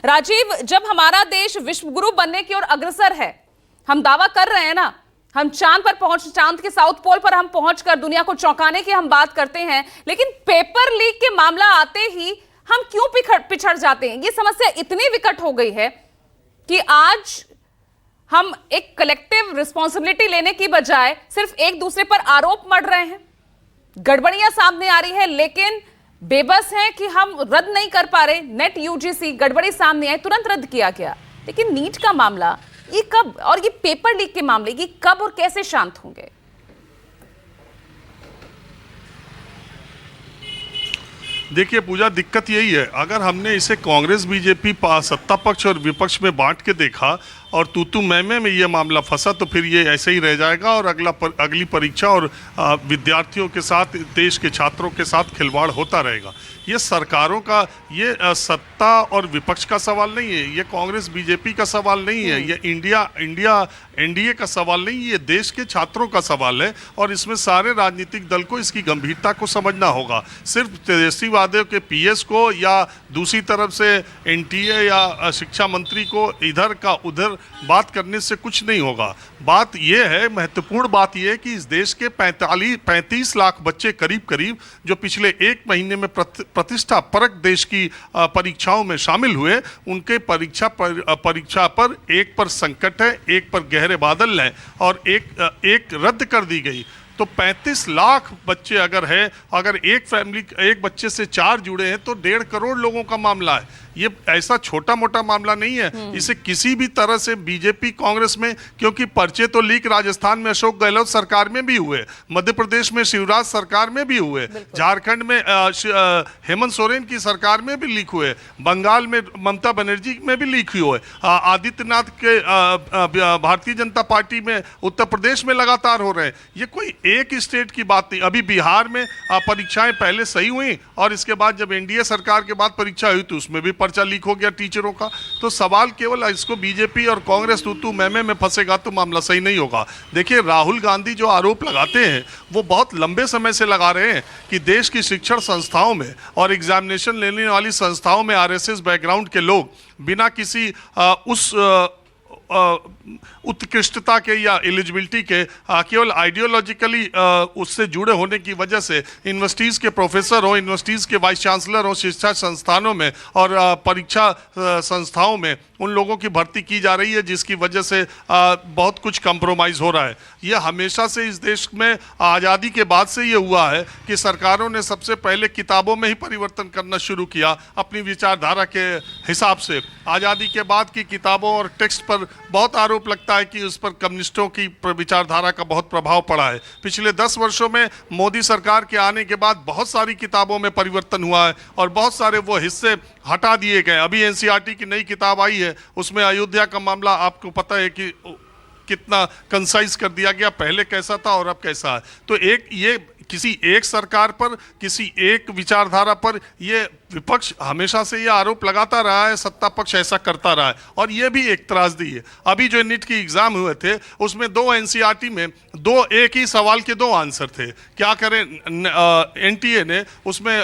राजीव, जब हमारा देश विश्व गुरु बनने की ओर अग्रसर है, हम दावा कर रहे हैं ना, हम चांद के साउथ पोल पर हम पहुंचकर दुनिया को चौंकाने की हम बात करते हैं, लेकिन पेपर लीक के मामला आते ही हम क्यों पिछड़ जाते हैं? ये समस्या इतनी विकट हो गई है कि आज हम एक कलेक्टिव रिस्पॉन्सिबिलिटी लेने की बजाय सिर्फ एक दूसरे पर आरोप मढ़ रहे हैं। गड़बड़ियां सामने आ रही है, लेकिन बेबस हैं कि हम रद्द नहीं कर पा रहे। नेट यूजीसी गड़बड़ी सामने आई, तुरंत रद्द किया गया, लेकिन नीट का मामला ये कब, और ये पेपर लीक के मामले ये कब और कैसे शांत होंगे? देखिए पूजा, दिक्कत यही है, अगर हमने इसे कांग्रेस बीजेपी सत्ता पक्ष और विपक्ष में बांट के देखा और तू मैं में ये मामला फंसा, तो फिर ये ऐसे ही रह जाएगा और अगली परीक्षा और विद्यार्थियों के साथ, देश के छात्रों के साथ खिलवाड़ होता रहेगा। ये सरकारों का, ये सत्ता और विपक्ष का सवाल नहीं है, ये कांग्रेस बीजेपी का सवाल नहीं है, ये इंडिया एनडीए का सवाल नहीं, ये देश के छात्रों का सवाल है। और इसमें सारे राजनीतिक दल को इसकी गंभीरता को समझना होगा। सिर्फ तेजस्वी यादव के पीएस को या दूसरी तरफ से एनटीए या शिक्षा मंत्री को इधर का उधर बात करने से कुछ नहीं होगा। बात यह है, महत्वपूर्ण बात यह है कि इस देश के 35 लाख बच्चे करीब जो पिछले एक महीने में प्रतिष्ठा परक देश की परीक्षाओं में शामिल हुए, उनके परीक्षा पर एक पर संकट है, एक पर गहरे बादल हैं और एक रद्द कर दी गई। तो 35 लाख बच्चे अगर एक बच्चे से 4 जुड़े हैं तो 1.5 करोड़ लोगों का मामला है। ये ऐसा छोटा मोटा मामला नहीं है। इसे किसी भी तरह से बीजेपी कांग्रेस में, क्योंकि पर्चे तो लीक राजस्थान में अशोक गहलोत सरकार में भी हुए, मध्य प्रदेश में शिवराज सरकार में भी हुए, झारखंड में हेमंत सोरेन की सरकार में भी लीक हुए, बंगाल में ममता बनर्जी में भी लीक हुए, आदित्यनाथ के भारतीय जनता पार्टी में उत्तर प्रदेश में लगातार हो रहे हैं। ये कोई एक स्टेट की बात नहीं। अभी बिहार में परीक्षाएं पहले सही हुई और इसके बाद जब एनडीए सरकार के बाद परीक्षा हुई तो उसमें भी पर्चा लीक हो गया टीचरों का। तो सवाल केवल इसको बीजेपी और कांग्रेस तू में फंसेगा तो मामला सही नहीं होगा। देखिए, राहुल गांधी जो आरोप लगाते हैं वो बहुत लंबे समय से लगा रहे हैं कि देश की शिक्षण संस्थाओं में और एग्जामिनेशन लेने वाली संस्थाओं में आरएसएस बैकग्राउंड के लोग बिना किसी उस उत्कृष्टता के या एलिजिबिलिटी के केवल आइडियोलॉजिकली उससे जुड़े होने की वजह से यूनिवर्सिटीज़ के प्रोफेसर हो, यूनिवर्सिटीज़ के वाइस चांसलर हो, शिक्षा संस्थानों में और परीक्षा संस्थाओं में उन लोगों की भर्ती की जा रही है, जिसकी वजह से बहुत कुछ कंप्रोमाइज़ हो रहा है। यह हमेशा से इस देश में आज़ादी के बाद से ये हुआ है कि सरकारों ने सबसे पहले किताबों में ही परिवर्तन करना शुरू किया अपनी विचारधारा के हिसाब से। आज़ादी के बाद की किताबों और टेक्स्ट पर बहुत आरोप लगता है कि उस पर कम्युनिस्टों की विचारधारा का बहुत प्रभाव पड़ा है। पिछले 10 वर्षों में मोदी सरकार के आने के बाद बहुत सारी किताबों में परिवर्तन हुआ है और बहुत सारे वो हिस्से हटा दिए गए। अभी एनसीईआरटी की नई किताब आई है, उसमें अयोध्या का मामला आपको पता है कि कितना कंसाइज कर दिया गया, पहले कैसा था और अब कैसा है। तो ये किसी एक सरकार पर, किसी एक विचारधारा पर ये विपक्ष हमेशा से ये आरोप लगाता रहा है, सत्ता पक्ष ऐसा करता रहा है। और ये भी एक त्रासदी है। अभी जो नीट की एग्जाम हुए थे उसमें 2 एनसीईआरटी में एक ही सवाल के 2 आंसर थे। क्या करें, एनटीए ने उसमें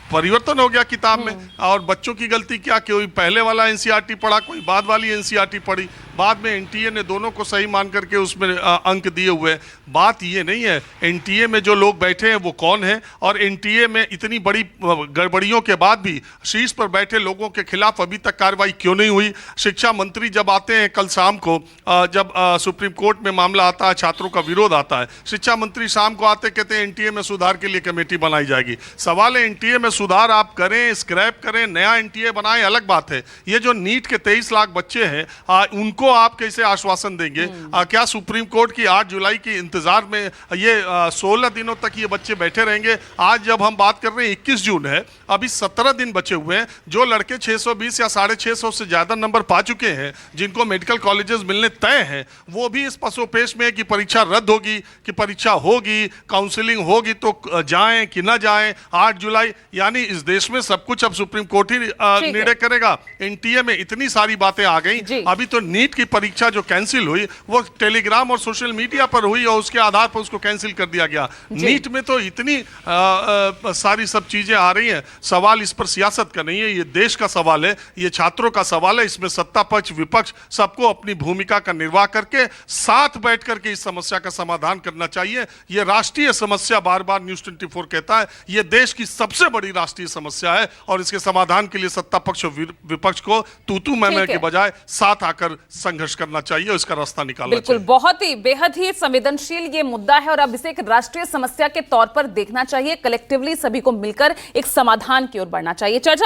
परिवर्तन हो गया किताब में, और बच्चों की गलती क्या, कोई पहले वाला एनसीईआरटी पढ़ा, कोई बाद वाली एनसीईआरटी पढ़ी। बाद में एनटीए ने दोनों को सही मान करके उसमें अंक दिए हुए। बात ये नहीं है एनटीए में जो लोग बैठे हैं वो कौन है, और एनटीए में इतनी बड़ी गड़बड़ियों के बाद भी शीर्ष पर बैठे लोगों के खिलाफ अभी तक कार्रवाई क्यों नहीं हुई। शिक्षा मंत्री जब आते हैं कल शाम को, जब सुप्रीम कोर्ट में मामला आता है, छात्रों का विरोध आता है, शिक्षा मंत्री शाम को आते कहते हैं एनटीए में सुधार के लिए कमेटी बनाई जाएगी। सवाल है एनटीए में सुधार आप करें, स्क्रैप करें, नया एनटीए बनाएं, अलग बात है। ये जो नीट के 23 लाख बच्चे हैं उनको आप कैसे आश्वासन देंगे? क्या सुप्रीम कोर्ट की 8 जुलाई की इंतजार में ये 16 दिनों तक ये बच्चे बैठे रहेंगे? आज जब हम बात कर रहे हैं 21 जून है, अभी 17 दिन बचे हुए हैं। जो लड़के 620 या 650 से ज्यादा नंबर पा चुके हैं, जिनको मेडिकल कॉलेजेस मिलने तय हैं, वो भी इस पसोपेश में कि परीक्षा रद्द होगी, कि परीक्षा होगी, काउंसलिंग होगी तो जाएं कि ना जाएं। 8 जुलाई यानी इस देश में सब कुछ अब सुप्रीम कोर्ट ही निर्णय करेगा। एनटीए में इतनी सारी बातें आ गई। अभी तो नीट नीट की परीक्षा जो कैंसिल हुई वो टेलीग्राम और सोशल मीडिया पर हुई और उसके आधार पर उसको कैंसिल कर दिया गया। नीट में तो इतनी सारी सब चीजें आ रही हैं। सवाल इस पर सियासत का नहीं है, ये देश का सवाल है, ये छात्रों का सवाल है। इसमें सत्ता पक्ष विपक्ष सबको अपनी भूमिका का निर्वाह करके साथ बैठ करके इस समस्या का समाधान करना चाहिए। ये राष्ट्रीय समस्या, बार बार न्यूज़ 24 कहता है, ये देश की सबसे बड़ी राष्ट्रीय समस्या है और इसके समाधान के लिए सत्ता पक्ष और विपक्ष को तू मैं के बजाय साथ आकर संघर्ष करना चाहिए और इसका रास्ता निकालना चाहिए। बिल्कुल, बहुत ही बेहद ही संवेदनशील ये मुद्दा है और अब इसे एक राष्ट्रीय समस्या के तौर पर देखना चाहिए। कलेक्टिवली सभी को मिलकर एक समाधान की ओर बढ़ना चाहिए। चर्चा